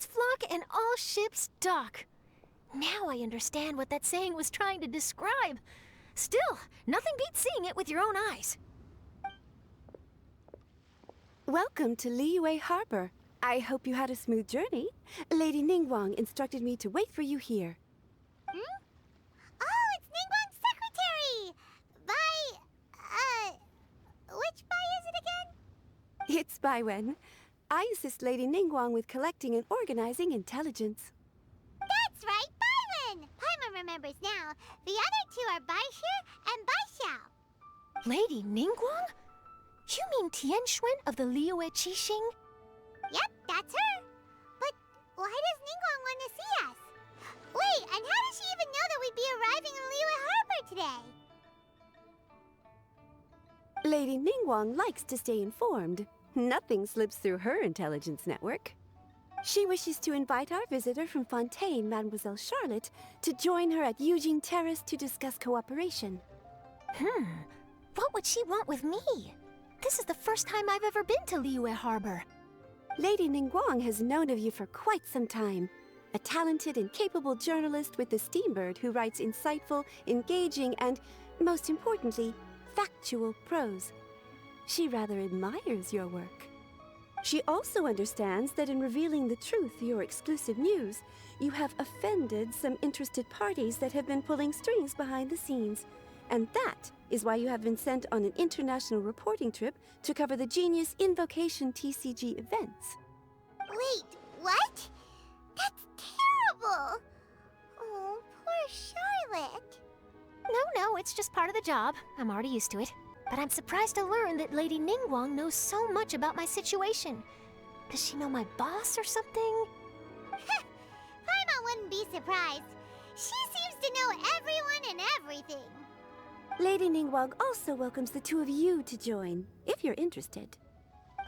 Citizens flock and all ships dock. Now I understand what that saying was trying to describe. Still, nothing beats seeing it with your own eyes. Welcome to Liyue Harbor. I hope you had a smooth journey. Lady Ningguang instructed me to wait for you here. Hmm? Oh, it's Ningguang's secretary! Which Bai is it again? It's Baiwen. I assist Lady Ningguang with collecting and organizing intelligence. That's right, Baiwen! Paimon remembers now. The other two are Baishir and Baishao. Lady Ningguang? You mean Tianxuan of the Liyue Qixing? Yep, that's her. But why does Ningguang want to see us? Wait, and how does she even know that we'd be arriving in Liyue Harbor today? Lady Ningguang likes to stay informed. Nothing slips through her intelligence network. She wishes to invite our visitor from Fontaine, Mademoiselle Charlotte, to join her at Eugene Terrace to discuss cooperation. What would she want with me? This is the first time I've ever been to Liyue Harbor. Lady Ningguang has known of you for quite some time. A talented and capable journalist with the Steambird who writes insightful, engaging, and, most importantly, factual prose. She rather admires your work. She also understands that in revealing the truth through your exclusive news, you have offended some interested parties that have been pulling strings behind the scenes. And that is why you have been sent on an international reporting trip to cover the Genius Invocation TCG events. Wait, what? That's terrible! Oh, poor Charlotte. No, it's just part of the job. I'm already used to it. But I'm surprised to learn that Lady Ningguang knows so much about my situation. Does she know my boss or something? Paimon wouldn't be surprised. She seems to know everyone and everything. Lady Ningguang also welcomes the two of you to join, if you're interested.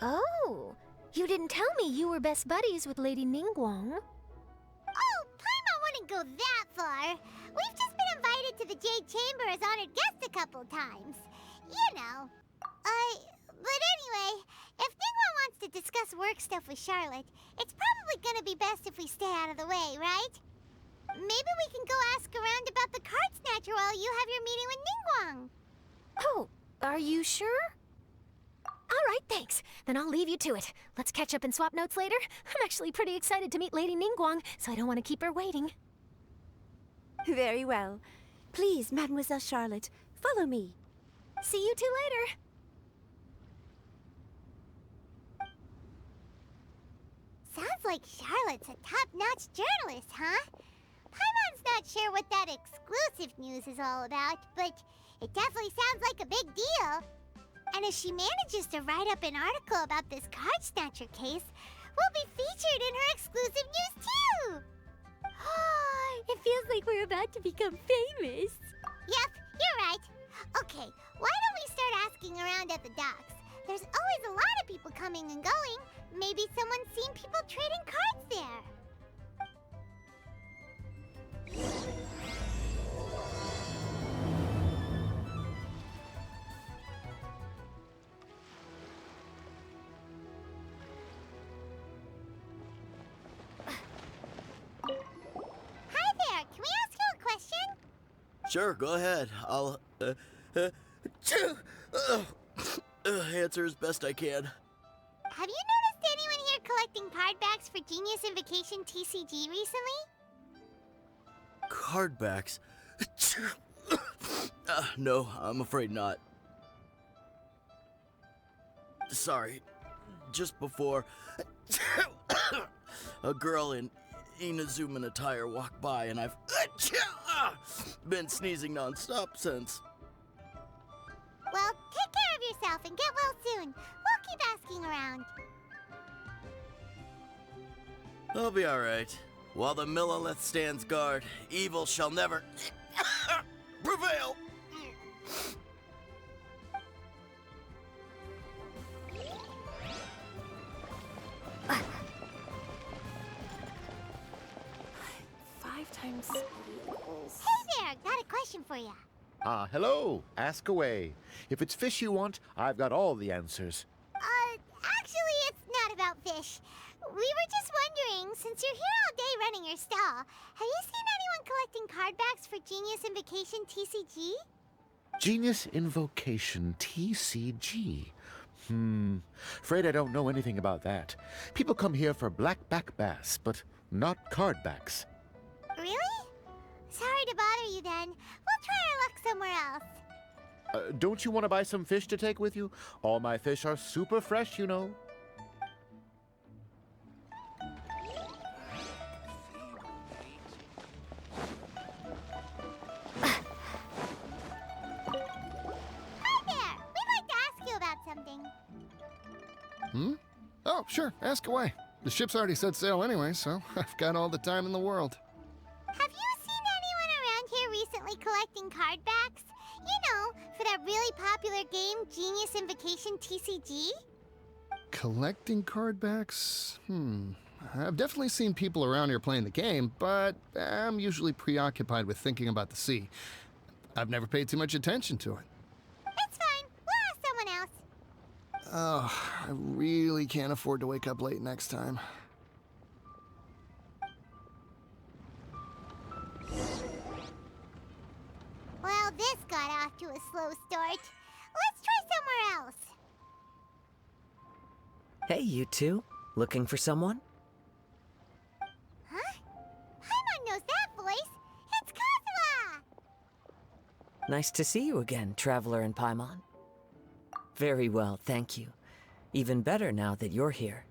Oh, you didn't tell me you were best buddies with Lady Ningguang. Oh, Paimon wouldn't go that far. We've just been invited to the Jade Chamber as honored guests a couple times. You know. But anyway, if Ningguang wants to discuss work stuff with Charlotte, it's probably gonna be best if we stay out of the way, right? Maybe we can go ask around about the card snatcher while you have your meeting with Ningguang. Oh, are you sure? All right, thanks. Then I'll leave you to it. Let's catch up and swap notes later. I'm actually pretty excited to meet Lady Ningguang, so I don't want to keep her waiting. Very well. Please, Mademoiselle Charlotte, follow me. See you two later. Sounds like Charlotte's a top-notch journalist, huh? Paimon's not sure what that exclusive news is all about, but it definitely sounds like a big deal. And if she manages to write up an article about this card snatcher case, we'll be featured in her exclusive news too! It feels like we're about to become famous. Yep, you're right. Okay, why don't we start asking around at the docks? There's always a lot of people coming and going. Maybe someone's seen people trading cards there. Hi there, can we ask you a question? Sure, go ahead. I'll, answer as best I can. Have you noticed anyone here collecting card backs for Genius Invocation TCG recently? Card backs? No, I'm afraid not. Sorry. Just before, a girl in Inazuman attire walked by and I've been sneezing non-stop since. Well, take care of yourself and get well soon. We'll keep asking around. I'll be alright. While the Millilith stands guard, evil shall never prevail. Five times equals... Hey there, got a question for you. Hello. Ask away. If it's fish you want, I've got all the answers. Actually, it's not about fish. We were just wondering, since you're here all day running your stall, have you seen anyone collecting card backs for Genius Invocation TCG? Genius Invocation TCG. Afraid I don't know anything about that. People come here for blackback bass, but not card backs. Really? Sorry to bother you then. We'll try our luck somewhere else. Don't you want to buy some fish to take with you? All my fish are super fresh, you know. Hi there! We'd like to ask you about something. Oh, sure, ask away. The ship's already set sail anyway, so I've got all the time in the world. Have you seen anyone around here recently collecting card backs? You know, for that really popular game, Genius Invocation TCG? Collecting card backs? I've definitely seen people around here playing the game, but I'm usually preoccupied with thinking about the sea. I've never paid too much attention to it. It's fine. We'll ask someone else. Oh, I really can't afford to wake up late next time. Well, this got off to a slow start. Let's try somewhere else. Hey, you two. Looking for someone? Huh? Paimon knows that voice. It's Kazuha! Nice to see you again, Traveler and Paimon. Very well, thank you. Even better now that you're here.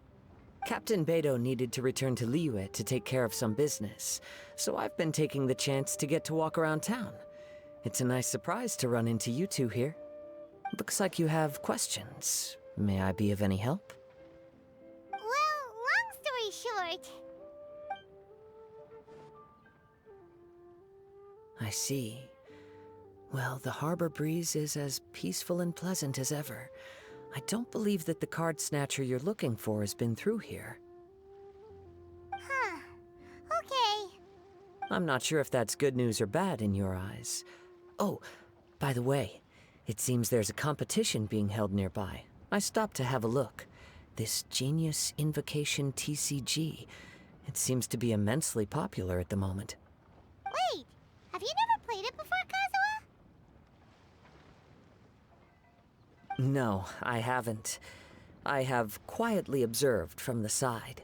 Captain Beidou needed to return to Liyue to take care of some business, so I've been taking the chance to get to walk around town. It's a nice surprise to run into you two here. Looks like you have questions. May I be of any help? Well, long story short... I see. Well, the harbor breeze is as peaceful and pleasant as ever. I don't believe that the card snatcher you're looking for has been through here. Huh. Okay. I'm not sure if that's good news or bad in your eyes. Oh, by the way, it seems there's a competition being held nearby. I stopped to have a look. This Genius Invocation TCG. It seems to be immensely popular at the moment. Wait, have you never played it before, Kazuha? No, I haven't. I have quietly observed from the side.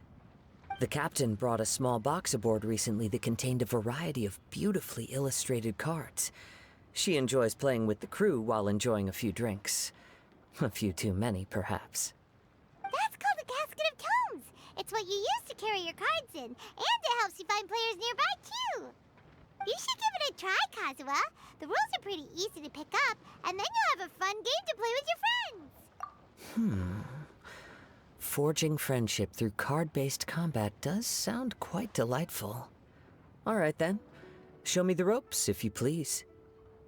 The captain brought a small box aboard recently that contained a variety of beautifully illustrated cards. She enjoys playing with the crew while enjoying a few drinks. A few too many, perhaps. That's called a casket of tomes. It's what you use to carry your cards in, and it helps you find players nearby, too. You should give it a try, Kazuha. The rules are pretty easy to pick up, and then you'll have a fun game to play with your friends. Forging friendship through card-based combat does sound quite delightful. All right, then. Show me the ropes, if you please.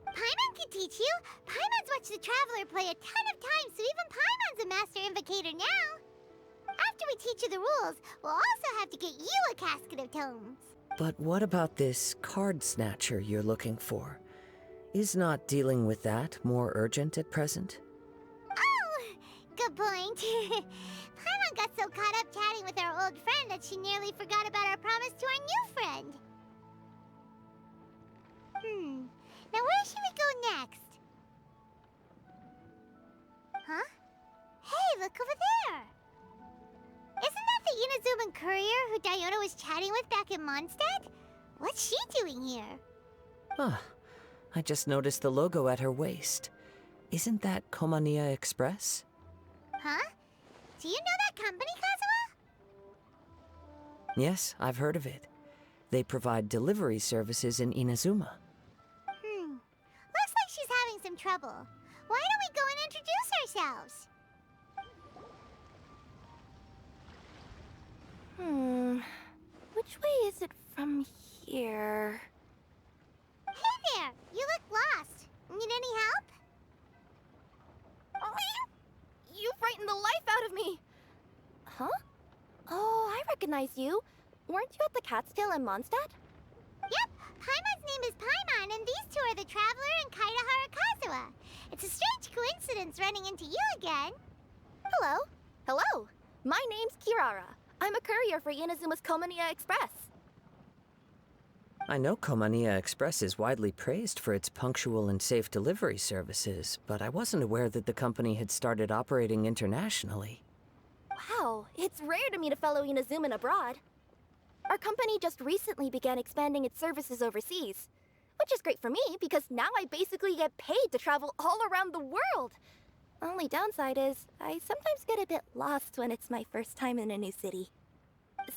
Paimon can teach you. Paimon's watched the Traveler play a ton of times, so even Paimon's a master invocator now. After we teach you the rules, we'll also have to get you a casket of tomes. But what about this card snatcher you're looking for? Is not dealing with that more urgent at present? Oh, good point. Paimon got so caught up chatting with our old friend that she nearly forgot about our promise to our new friend. Now where should we go next? Huh? Hey, look over there! Isn't that the Inazuman courier who Diona was chatting with back in Mondstadt? What's she doing here? Ah, I just noticed the logo at her waist. Isn't that Komania Express? Huh? Do you know that company, Kazuha? Yes, I've heard of it. They provide delivery services in Inazuma. Looks like she's having some trouble. Why don't we go and introduce ourselves? Which way is it from here? Hey there! You look lost. Need any help? You frightened the life out of me! Huh? Oh, I recognize you. Weren't you at the Cat's Tail in Mondstadt? Yep, Paimon's name is Paimon, and these two are the Traveler and Kaitahara Kazuha. It's a strange coincidence running into you again. Hello. Hello. My name's Kirara. I'm a courier for Inazuma's Komaniya Express. I know Komaniya Express is widely praised for its punctual and safe delivery services, but I wasn't aware that the company had started operating internationally. Wow, it's rare to meet a fellow Inazuman abroad. Our company just recently began expanding its services overseas, which is great for me because now I basically get paid to travel all around the world. Only downside is, I sometimes get a bit lost when it's my first time in a new city.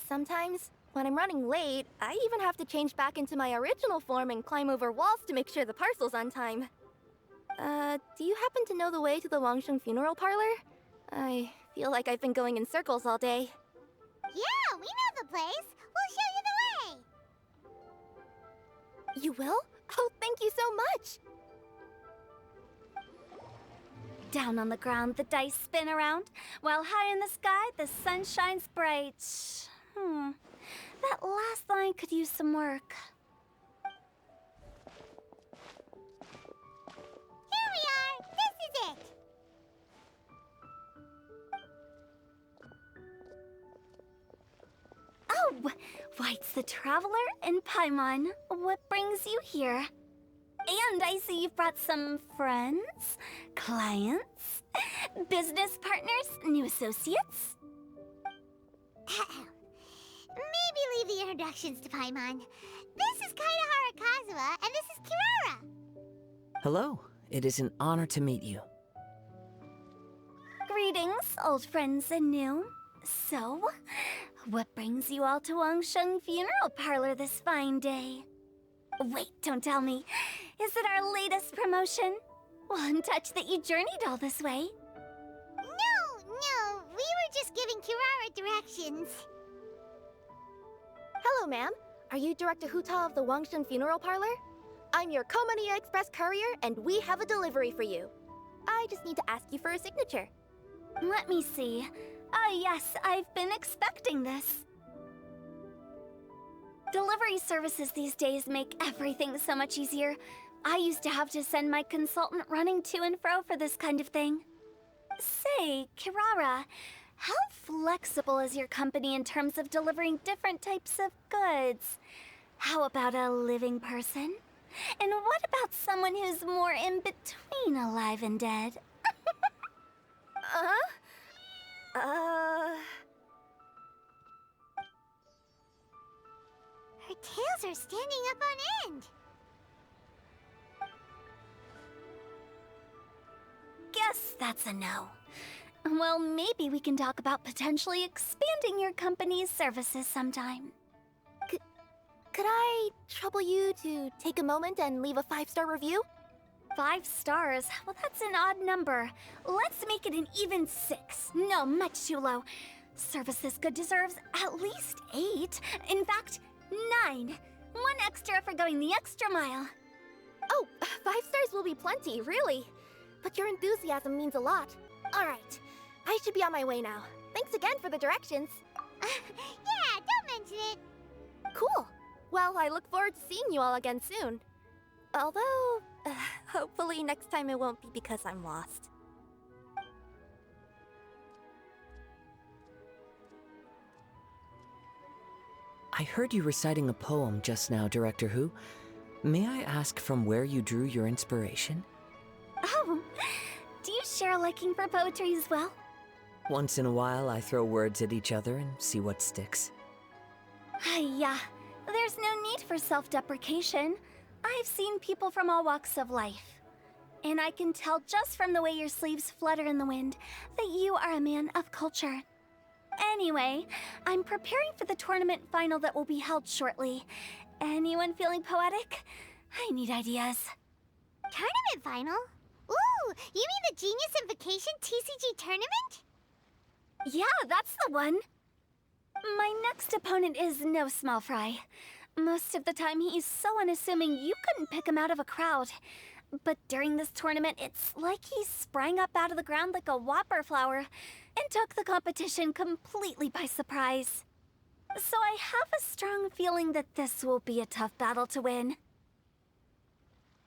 Sometimes, when I'm running late, I even have to change back into my original form and climb over walls to make sure the parcel's on time. Do you happen to know the way to the Wangsheng funeral parlor? I feel like I've been going in circles all day. Yeah, we know the place. We'll show you the way. You will? Oh, thank you so much! Down on the ground, the dice spin around, while high in the sky, the sun shines bright. That last line could use some work. Here we are. This is it. Oh, White's the Traveler and Paimon. What brings you here? And I see you've brought some friends, clients, business partners, new associates. Maybe leave the introductions to Paimon. This is Kazuha Kazuha, and this is Kirara. Hello, it is an honor to meet you. Greetings, old friends and new. So, what brings you all to Wangsheng Funeral Parlor this fine day? Wait, don't tell me. Is it our latest promotion? One touch that you journeyed all this way. No, we were just giving Kirara directions. Hello, ma'am. Are you Director HuTao of the Wangsheng Funeral Parlor? I'm your Komaniya Express courier, and we have a delivery for you. I just need to ask you for a signature. Let me see. Oh yes, I've been expecting this. Delivery services these days make everything so much easier. I used to have to send my consultant running to and fro for this kind of thing. Say, Kirara, how flexible is your company in terms of delivering different types of goods? How about a living person? And what about someone who's more in between alive and dead? Her tails are standing up on end. Guess that's a no. Well, maybe we can talk about potentially expanding your company's services sometime. Could I trouble you to take a moment and leave a 5-star review? 5 stars? Well, that's an odd number. Let's make it an even 6. No, much too low. Service this good deserves at least 8. In fact, 9. 1 extra for going the extra mile. Oh, 5 stars will be plenty, really. But your enthusiasm means a lot. All right, I should be on my way now. Thanks again for the directions. Yeah, don't mention it. Cool. Well, I look forward to seeing you all again soon. Although, hopefully next time it won't be because I'm lost. I heard you reciting a poem just now, Director Hu. May I ask from where you drew your inspiration? Oh, do you share a liking for poetry as well? Once in a while, I throw words at each other and see what sticks. Yeah, there's no need for self-deprecation. I've seen people from all walks of life. And I can tell just from the way your sleeves flutter in the wind that you are a man of culture. Anyway, I'm preparing for the tournament final that will be held shortly. Anyone feeling poetic? I need ideas. Tournament final? Ooh, you mean the Genius Invocation TCG tournament? Yeah, that's the one. My next opponent is no small fry. Most of the time he's so unassuming you couldn't pick him out of a crowd. But during this tournament, it's like he sprang up out of the ground like a whopper flower and took the competition completely by surprise. So I have a strong feeling that this will be a tough battle to win.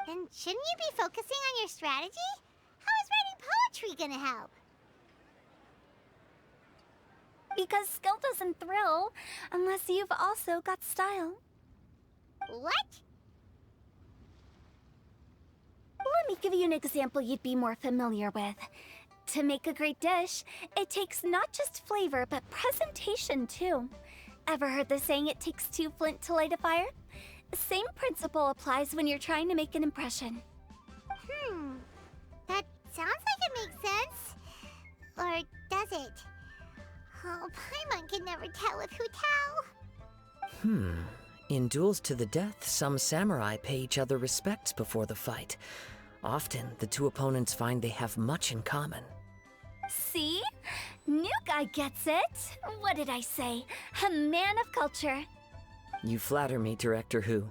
Then shouldn't you be focusing on your strategy? How is writing poetry gonna help? Because skill doesn't thrill unless you've also got style. What? Let me give you an example you'd be more familiar with. To make a great dish, it takes not just flavor, but presentation too. Ever heard the saying, it takes two flint to light a fire? The same principle applies when you're trying to make an impression. That sounds like it makes sense. Or does it? Oh, Paimon can never tell with HuTao. In duels to the death, some samurai pay each other respects before the fight. Often, the two opponents find they have much in common. See? New guy gets it. What did I say? A man of culture. You flatter me, Director Hu.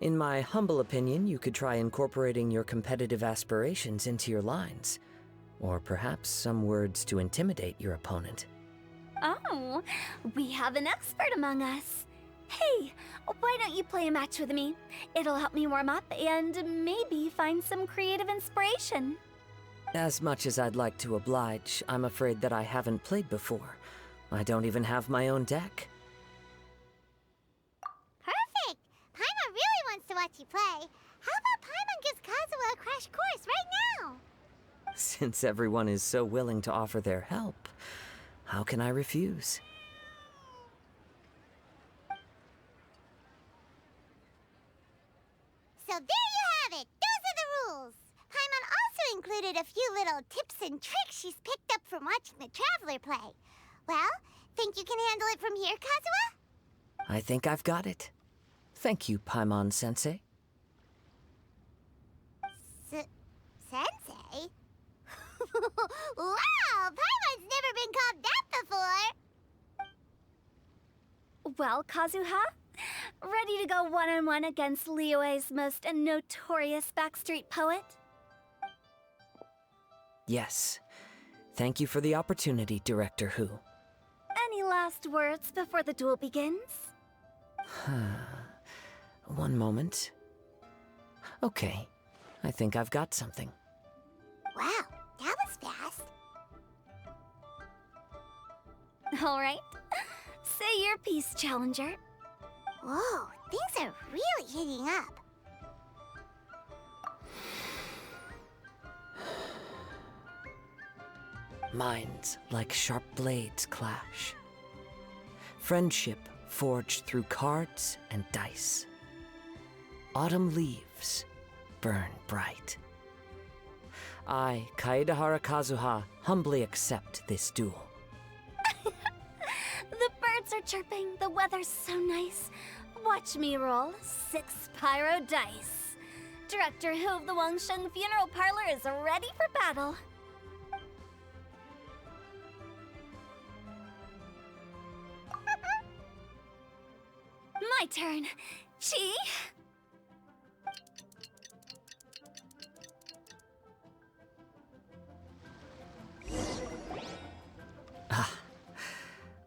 In my humble opinion, you could try incorporating your competitive aspirations into your lines. Or perhaps some words to intimidate your opponent. Oh, we have an expert among us. Hey, why don't you play a match with me? It'll help me warm up and maybe find some creative inspiration. As much as I'd like to oblige, I'm afraid that I haven't played before. I don't even have my own deck. Perfect! Paimon really wants to watch you play. How about Paimon gives Kazuha a crash course right now? Since everyone is so willing to offer their help, how can I refuse? So there you have it! Those are the rules! Paimon also included a few little tips and tricks she's picked up from watching the Traveler play. Well, think you can handle it from here, Kazuha? I think I've got it. Thank you, Paimon-sensei. Sensei? Wow! Paimon's never been called that before! Well, Kazuha, ready to go one-on-one against Liyue's most notorious backstreet poet? Yes. Thank you for the opportunity, Director Hu. Any last words before the duel begins? One moment. Okay. I think I've got something. Wow, that was fast. All right. Say your piece, Challenger. Whoa, things are really heating up. Minds like sharp blades clash. Friendship forged through cards and dice. Autumn leaves burn bright. I, Kaedahara Kazuha, humbly accept this duel. The birds are chirping, the weather's so nice. Watch me roll 6 pyro dice. Director Hu of the Wangsheng Funeral Parlor is ready for battle. My turn. Chi?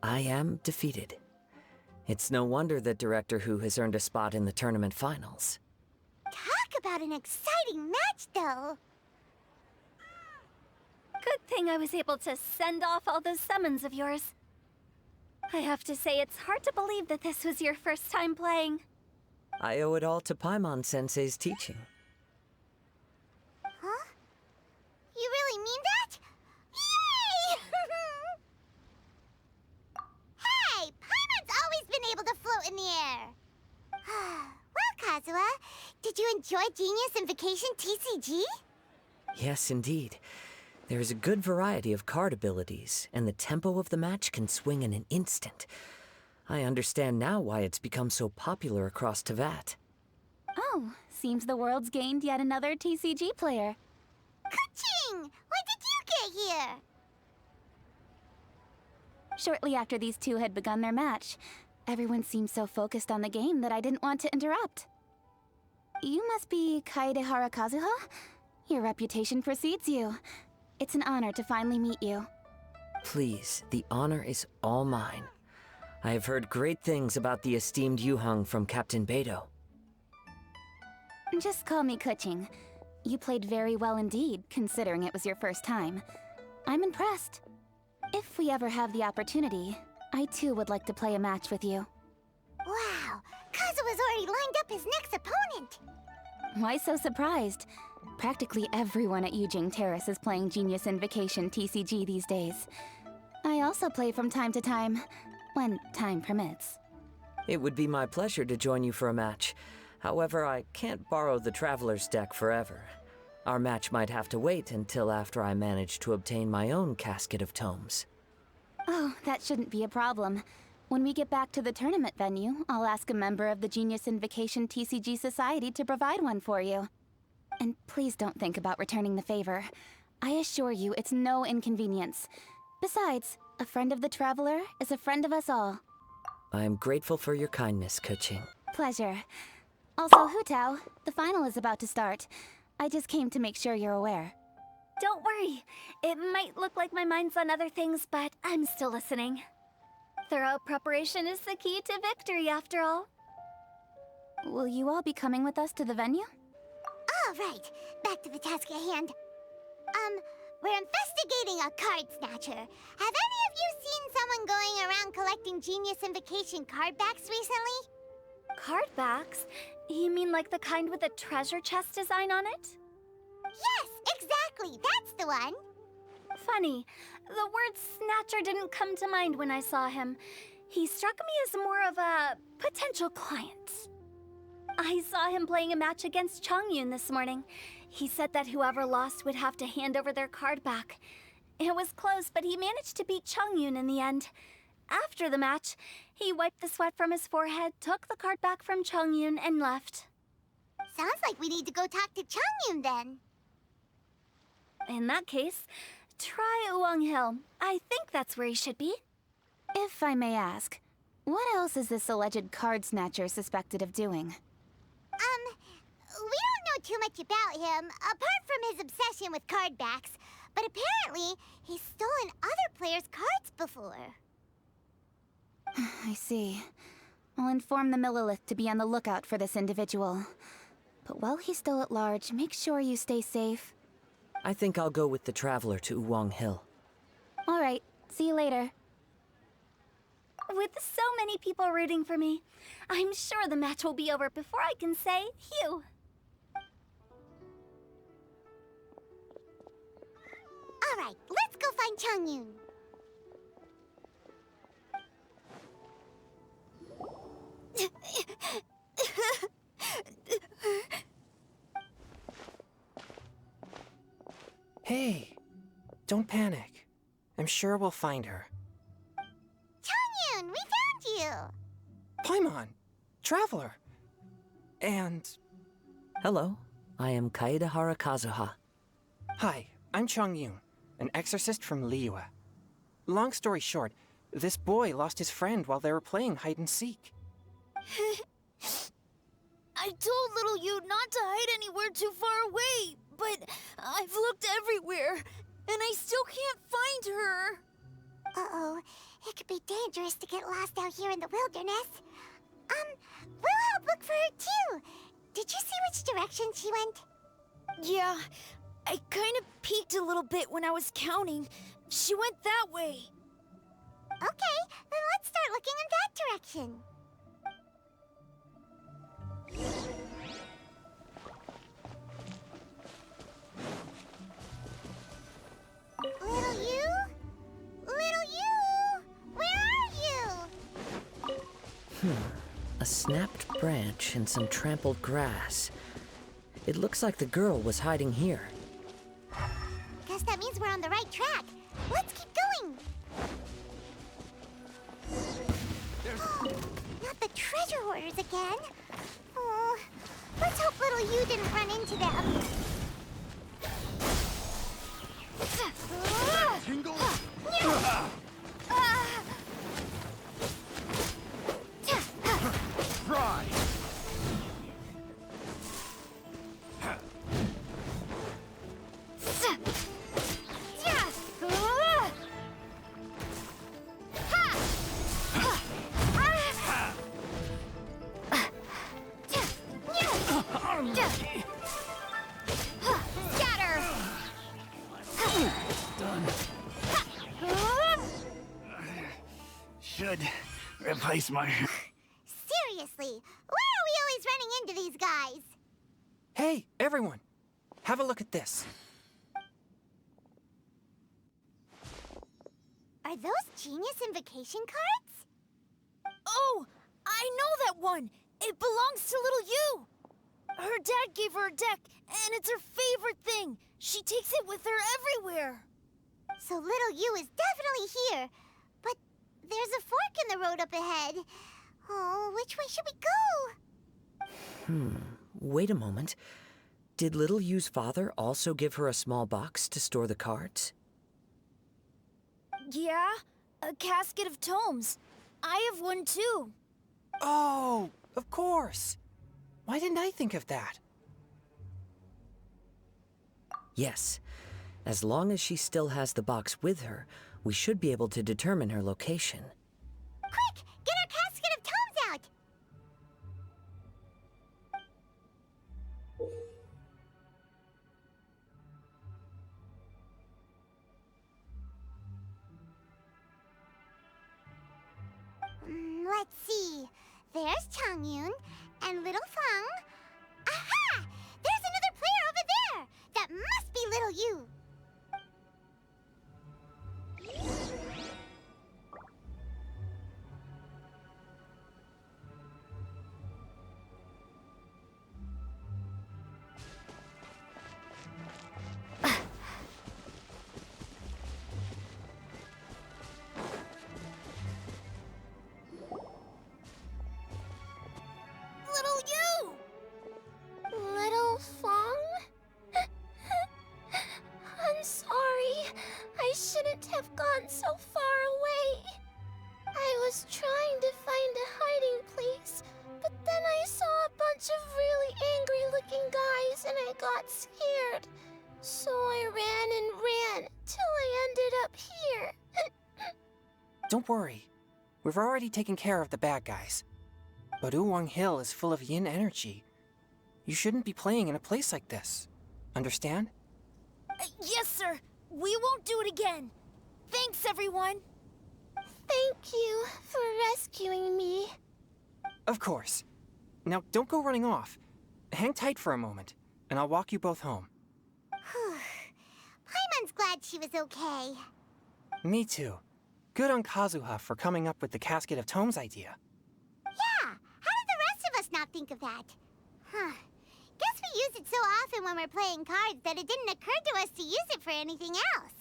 I am defeated. It's no wonder that Director Hu has earned a spot in the tournament finals. Talk about an exciting match, though. Good thing I was able to send off all those summons of yours. I have to say, it's hard to believe that this was your first time playing. I owe it all to Paimon-sensei's teaching. Huh? You really mean that? Yay! Hey, Paimon's always been able to float in the air. Well, Kazuha, did you enjoy Genius Invocation TCG? Yes, indeed. There is a good variety of card abilities, and the tempo of the match can swing in an instant. I understand now why it's become so popular across Teyvat. Oh, seems the world's gained yet another TCG player. Ka-ching! When did you get here? Shortly after these two had begun their match, everyone seemed so focused on the game that I didn't want to interrupt. You must be Kaedehara Kazuha? Your reputation precedes you. It's an honor to finally meet you. Please, the honor is all mine. I have heard great things about the esteemed Yuheng from Captain Beidou. Just call me Kuching. You played very well indeed, considering it was your first time. I'm impressed. If we ever have the opportunity, I too would like to play a match with you. Wow, Kazuha's already lined up his next opponent. Why so surprised? Practically everyone at Yujing Terrace is playing Genius Invocation TCG these days. I also play from time to time, when time permits. It would be my pleasure to join you for a match. However, I can't borrow the Traveler's deck forever. Our match might have to wait until after I manage to obtain my own casket of tomes. Oh, that shouldn't be a problem. When we get back to the tournament venue, I'll ask a member of the Genius Invocation TCG Society to provide one for you. And please don't think about returning the favor. I assure you it's no inconvenience. Besides, a friend of the Traveler is a friend of us all. I am grateful for your kindness, Keqing. Pleasure. Also, HuTao, the final is about to start. I just came to make sure you're aware. Don't worry. It might look like my mind's on other things, but I'm still listening. Thorough preparation is the key to victory, after all. Will you all be coming with us to the venue? All right, back to the task at hand. We're investigating a card snatcher. Have any of you seen someone going around collecting Genius Invocation card backs recently? Card backs? You mean like the kind with a treasure chest design on it? Yes, exactly, that's the one. Funny, the word snatcher didn't come to mind when I saw him. He struck me as more of a potential client. I saw him playing a match against Chongyun this morning. He said that whoever lost would have to hand over their card back. It was close, but he managed to beat Chongyun in the end. After the match, he wiped the sweat from his forehead, took the card back from Chongyun, and left. Sounds like we need to go talk to Chongyun then. In that case, try Uwang Hill. I think that's where he should be. If I may ask, what else is this alleged card snatcher suspected of doing? We don't know too much about him, apart from his obsession with card backs. But apparently, he's stolen other players' cards before. I see. I'll inform the Millilith to be on the lookout for this individual. But while he's still at large, make sure you stay safe. I think I'll go with the Traveler to Uwang Hill. All right, see you later. With so many people rooting for me, I'm sure the match will be over before I can say phew. All right, let's go find Chongyun. Hey, don't panic. I'm sure we'll find her. Chongyun, we found you! Paimon, Traveler, and... Hello, I am Kaedahara Kazuha. Hi, I'm Chongyun, an exorcist from Liyue. Long story short, this boy lost his friend while they were playing hide-and-seek. I told little Yu not to hide anywhere too far away, but I've looked everywhere, and I still can't find her. Uh-oh, it could be dangerous to get lost out here in the wilderness. We'll help look for her too. Did you see which direction she went? Yeah, I kind of peeked a little bit when I was counting. She went that way. Okay, then let's start looking in that direction. Little you? Little you? Where are you? A snapped branch and some trampled grass. It looks like the girl was hiding here. Guess that means we're on the right track. Let's keep going. Not the treasure hoarders again. Oh, let's hope little you didn't run into them. Tingle? Try! should replace my... Seriously, why are we always running into these guys? Hey, everyone! Have a look at this. Are those genius invocation cards? Oh, I know that one! It belongs to little you! Her dad gave her a deck, and it's her favorite thing. She takes it with her everywhere. So little you is definitely here. But there's a fork in the road up ahead. Oh, which way should we go? Wait a moment. Did Little Yu's father also give her a small box to store the cards? Yeah, a casket of tomes. I have one too. Oh, of course. Why didn't I think of that? Yes. As long as she still has the box with her, we should be able to determine her location. Quick, get our casket of tomes out! Let's see. There's Changyun and Little Fang. Aha! There's another player over there! That must be Little You. Little you! Little Fang? I'm sorry. I shouldn't have gone so far away. I was trying to find a hiding place, but then I saw a bunch of really angry-looking guys and I got scared. So I ran till I ended up here. Don't worry. We've already taken care of the bad guys. But Uwang Hill is full of yin energy. You shouldn't be playing in a place like this. Understand? Yes, sir. We won't do it again. Thanks, everyone. Thank you for rescuing me. Of course. Now, don't go running off. Hang tight for a moment, and I'll walk you both home. Paimon's glad she was okay. Me too. Good on Kazuha for coming up with the Casket of Tomes idea. Yeah, how did the rest of us not think of that? Huh. Guess we use it so often when we're playing cards that it didn't occur to us to use it for anything else.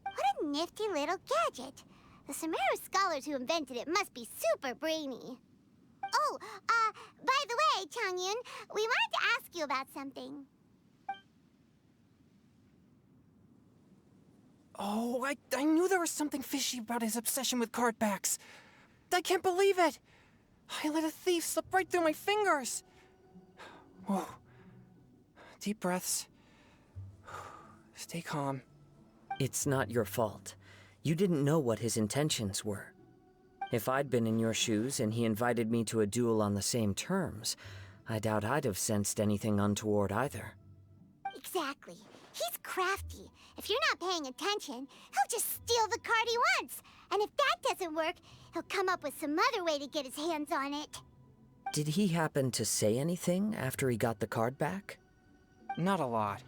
What a nifty little gadget. The Sumeru scholars who invented it must be super brainy. Oh, by the way, Changyun, we wanted to ask you about something. Oh, I knew there was something fishy about his obsession with card backs. I can't believe it! I let a thief slip right through my fingers! Whoa. Deep breaths. Stay calm. It's not your fault. You didn't know what his intentions were. If I'd been in your shoes and he invited me to a duel on the same terms, I doubt I'd have sensed anything untoward either. Exactly. He's crafty. If you're not paying attention, he'll just steal the card he wants. And if that doesn't work, he'll come up with some other way to get his hands on it. Did he happen to say anything after he got the card back? Not a lot.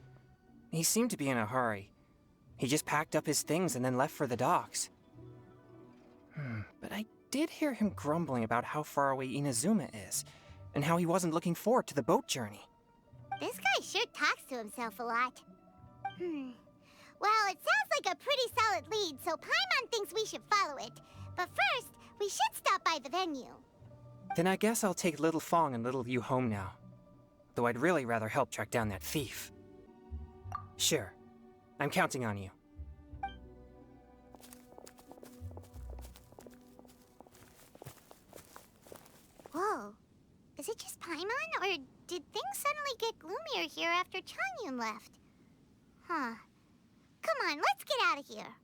He seemed to be in a hurry. He just packed up his things and then left for the docks. But I did hear him grumbling about how far away Inazuma is, and how he wasn't looking forward to the boat journey. This guy sure talks to himself a lot. Well, it sounds like a pretty solid lead, so Paimon thinks we should follow it. But first, we should stop by the venue. Then I guess I'll take Little Fang and Little Yu home now. Though I'd really rather help track down that thief. Sure. I'm counting on you. Whoa. Is it just Paimon, or did things suddenly get gloomier here after Changyun left? Huh. Come on, let's get out of here.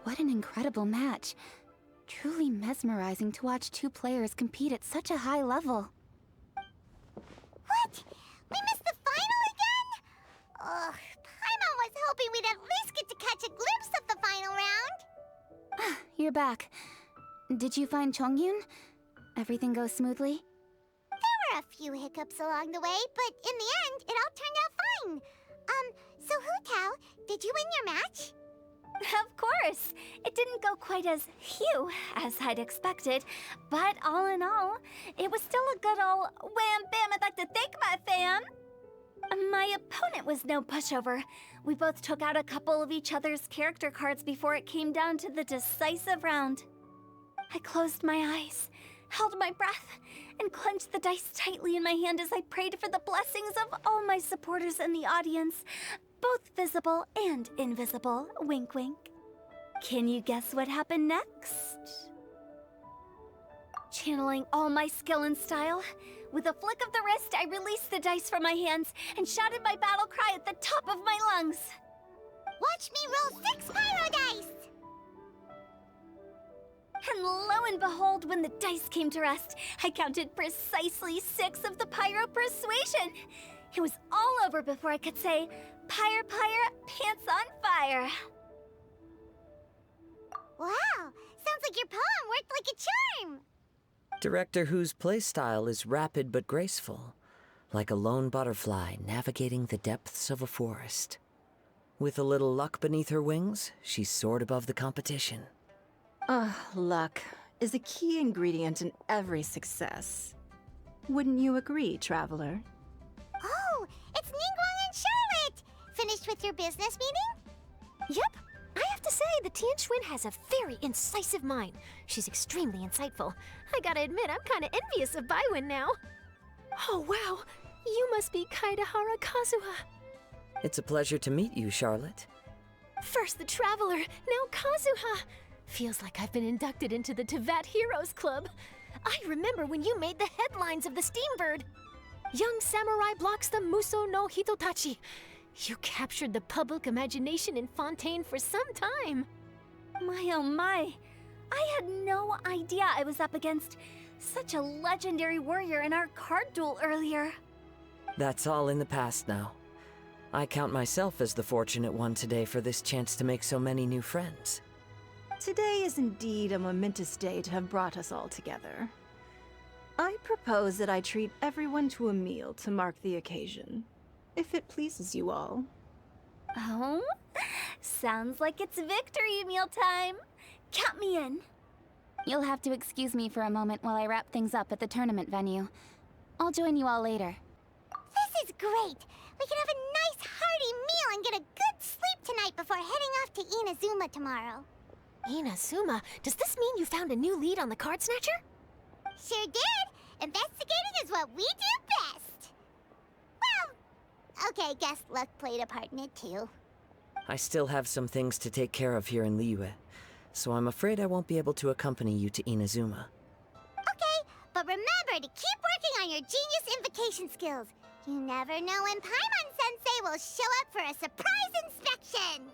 What an incredible match. Truly mesmerizing to watch two players compete at such a high level. What? We missed the final again? Ugh, Paimon was you're back. Did you find Chongyun? Everything go smoothly? There were a few hiccups along the way, but in the end, it all turned out fine. So HuTao, did you win your match? Of course! It didn't go quite as as I'd expected, but all in all, it was still a good ol' wham bam I'd like to thank my fam! My opponent was no pushover. We both took out a couple of each other's character cards before it came down to the decisive round. I closed my eyes, held my breath, and clenched the dice tightly in my hand as I prayed for the blessings of all my supporters in the audience, both visible and invisible, wink wink. Can you guess what happened next? Channeling all my skill and style, with a flick of the wrist, I released the dice from my hands and shouted my battle cry at the top of my lungs. Watch me roll 6 pyro dice! And lo and behold, when the dice came to rest, I counted precisely 6 of the pyro persuasion. It was all over before I could say, Pyre, pants on fire. Wow, sounds like your poem worked like a charm! Director Who's playstyle is rapid but graceful, like a lone butterfly navigating the depths of a forest. With a little luck beneath her wings, she soared above the competition. Luck is a key ingredient in every success. Wouldn't you agree, Traveler? Oh, it's Ningguang and Charlotte! Finished with your business meeting? Yep. I have to say, the Tianquan has a very incisive mind. She's extremely insightful. I gotta admit, I'm kinda envious of Baiwen now. Oh, wow. You must be Kaidahara Kazuha. It's a pleasure to meet you, Charlotte. First the Traveler, now Kazuha. Feels like I've been inducted into the Tevat Heroes Club. I remember when you made the headlines of the Steambird. Young samurai blocks the Muso no Hitotachi. You captured the public imagination in Fontaine for some time. My oh my. I had no idea I was up against such a legendary warrior in our card duel earlier. That's all in the past now. I count myself as the fortunate one today for this chance to make so many new friends. Today is indeed a momentous day to have brought us all together. I propose that I treat everyone to a meal to mark the occasion, if it pleases you all. Oh? Sounds like it's victory meal time. Count me in. You'll have to excuse me for a moment while I wrap things up at the tournament venue. I'll join you all later. This is great! We can have a nice hearty meal and get a good sleep tonight before heading off to Inazuma tomorrow. Inazuma? Does this mean you found a new lead on the Card Snatcher? Sure did! Investigating is what we do best! Well, okay, guess luck played a part in it too. I still have some things to take care of here in Liyue, so I'm afraid I won't be able to accompany you to Inazuma. Okay, but remember to keep working on your genius invocation skills. You never know when Paimon-sensei will show up for a surprise inspection!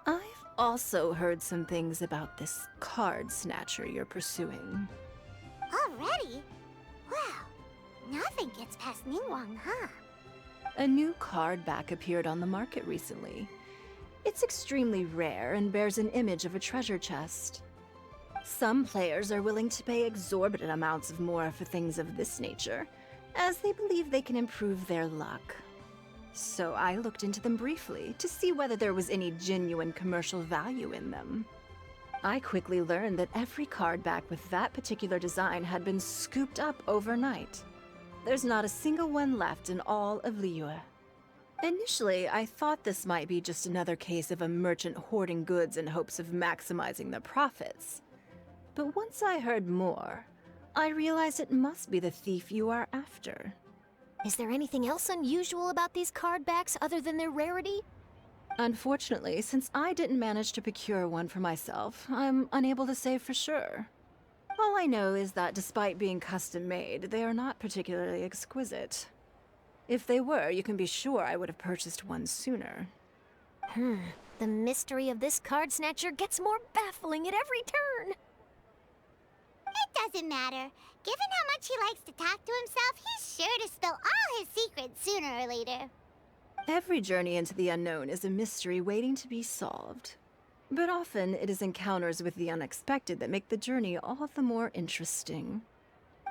I've also heard some things about this card snatcher you're pursuing. Already? Wow, nothing gets past Ningguang, huh? A new card back appeared on the market recently. It's extremely rare and bears an image of a treasure chest. Some players are willing to pay exorbitant amounts of more for things of this nature, as they believe they can improve their luck. So I looked into them briefly to see whether there was any genuine commercial value in them. I quickly learned that every card back with that particular design had been scooped up overnight. There's not a single one left in all of Liyue. Initially, I thought this might be just another case of a merchant hoarding goods in hopes of maximizing the profits. But once I heard more, I realized it must be the thief you are after. Is there anything else unusual about these card backs other than their rarity? Unfortunately, since I didn't manage to procure one for myself, I'm unable to say for sure. All I know is that despite being custom-made, they are not particularly exquisite. If they were, you can be sure I would have purchased one sooner. The mystery of this card snatcher gets more baffling at every turn. It doesn't matter. Given how much he likes to talk to himself, he's sure to spill all his secrets sooner or later. Every journey into the unknown is a mystery waiting to be solved. But often it is encounters with the unexpected that make the journey all the more interesting.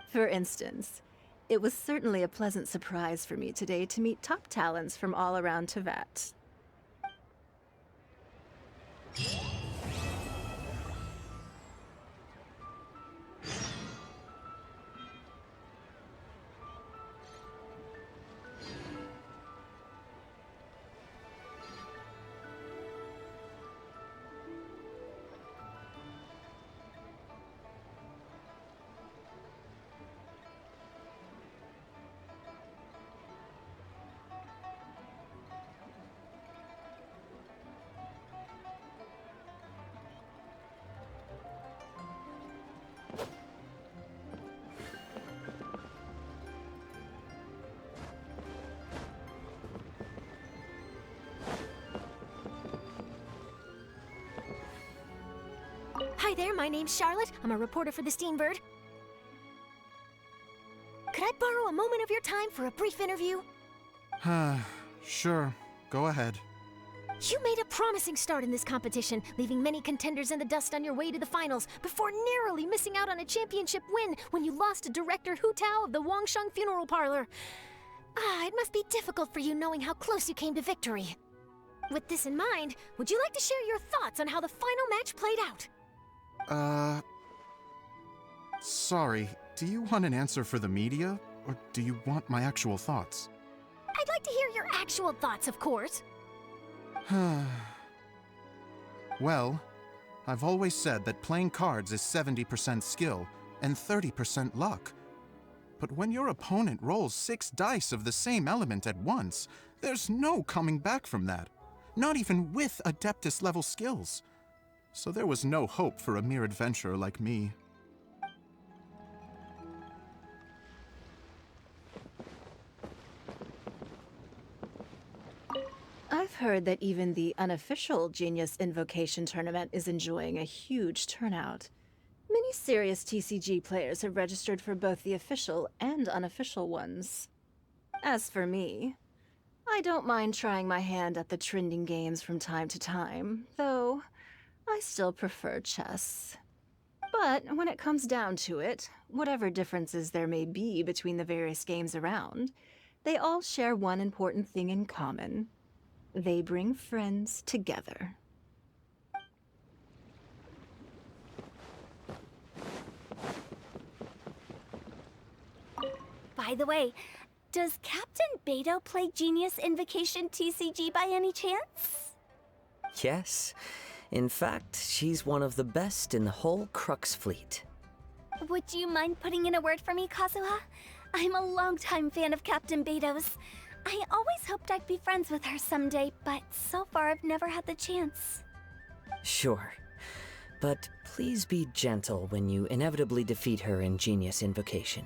For instance, it was certainly a pleasant surprise for me today to meet top talents from all around Teyvat. Hi there, my name's Charlotte. I'm a reporter for the Steambird. Could I borrow a moment of your time for a brief interview? Sure. Go ahead. You made a promising start in this competition, leaving many contenders in the dust on your way to the finals, before narrowly missing out on a championship win when you lost to director HuTao of the Wangsheng Funeral Parlor. It must be difficult for you knowing how close you came to victory. With this in mind, would you like to share your thoughts on how the final match played out? Sorry. Do you want an answer for the media, or do you want my actual thoughts? I'd like to hear your actual thoughts, of course. Well, I've always said that playing cards is 70% skill and 30% luck. But when your opponent rolls 6 dice of the same element at once, there's no coming back from that. Not even with Adeptus-level skills. So there was no hope for a mere adventurer like me. I've heard that even the unofficial Genius Invocation Tournament is enjoying a huge turnout. Many serious TCG players have registered for both the official and unofficial ones. As for me, I don't mind trying my hand at the trending games from time to time, though I still prefer chess. But when it comes down to it, whatever differences there may be between the various games around, they all share one important thing in common. They bring friends together. By the way, does Captain Beidou play Genius Invocation TCG by any chance? Yes. In fact, she's one of the best in the whole Crux fleet. Would you mind putting in a word for me, Kazuha? I'm a longtime fan of Captain Beidou's. I always hoped I'd be friends with her someday, but so far I've never had the chance. Sure. But please be gentle when you inevitably defeat her in Genius Invocation.